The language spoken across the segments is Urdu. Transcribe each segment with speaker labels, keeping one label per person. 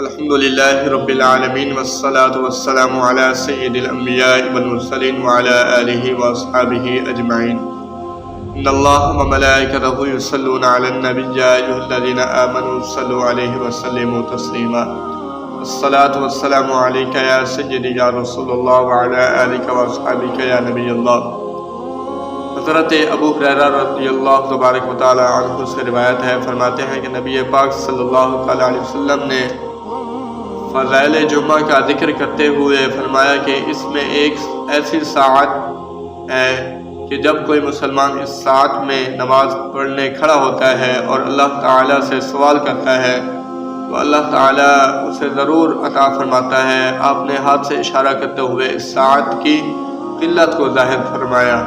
Speaker 1: الحمدللہ رب العالمین والصلاة والسلام علی سید الانبیاء والمرسلین وعلی آلہ واصحابہ اجمعین۔ ان اللہ وملائکتہ یصلون علی النبی یا ایھا الذین آمنوا صلوا علیہ وسلموا تسلیما۔ الصلاة والسلام علیک یا سیدی یا رسول اللہ وعلی آلک واصحابک یا نبی اللہ۔ حضرت ابو ہریرہ رضی اللہ تبارک و تعالی عنہ سے روایت ہے، فرماتے ہیں کہ نبی پاک صلی اللہ تعالی علیہ وسلم نے فضائل جمعہ کا ذکر کرتے ہوئے فرمایا کہ اس میں ایک ایسی ساعت ہے کہ جب کوئی مسلمان اس ساعت میں نماز پڑھنے کھڑا ہوتا ہے اور اللہ تعالیٰ سے سوال کرتا ہے تو اللہ تعالیٰ اسے ضرور عطا فرماتا ہے۔ آپ نے ہاتھ سے اشارہ کرتے ہوئے اس ساعت کی قلت کو ظاہر فرمایا۔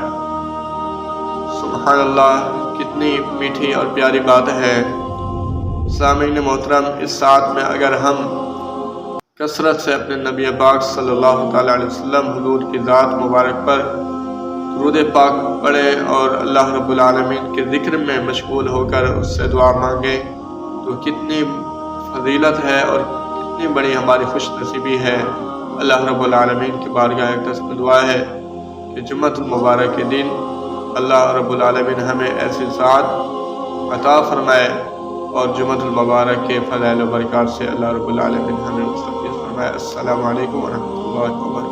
Speaker 1: سبحان اللہ، کتنی میٹھی اور پیاری بات ہے۔ سامعین محترم، اس ساعت میں اگر ہم کثرت سے اپنے نبی پاک صلی اللہ تعالیٰ علیہ وسلم حضور کی ذات مبارک پر درود پاک پڑھیں اور اللہ رب العالمین کے ذکر میں مشغول ہو کر اس سے دعا مانگیں تو کتنی فضیلت ہے اور کتنی بڑی ہماری خوش نصیبی ہے۔ اللہ رب العالمین کی بارگاہ اقدس میں دعا ہے کہ جمعۃ المبارک کے دن اللہ رب العالمین ہمیں ایسی سعادت عطا فرمائے اور جمعۃ المبارک کے فضائل و برکات سے اللہ رب العالمین ہمیں مستفید فرمائے۔ السلام علیکم ورحمۃ اللہ وبرکاتہ۔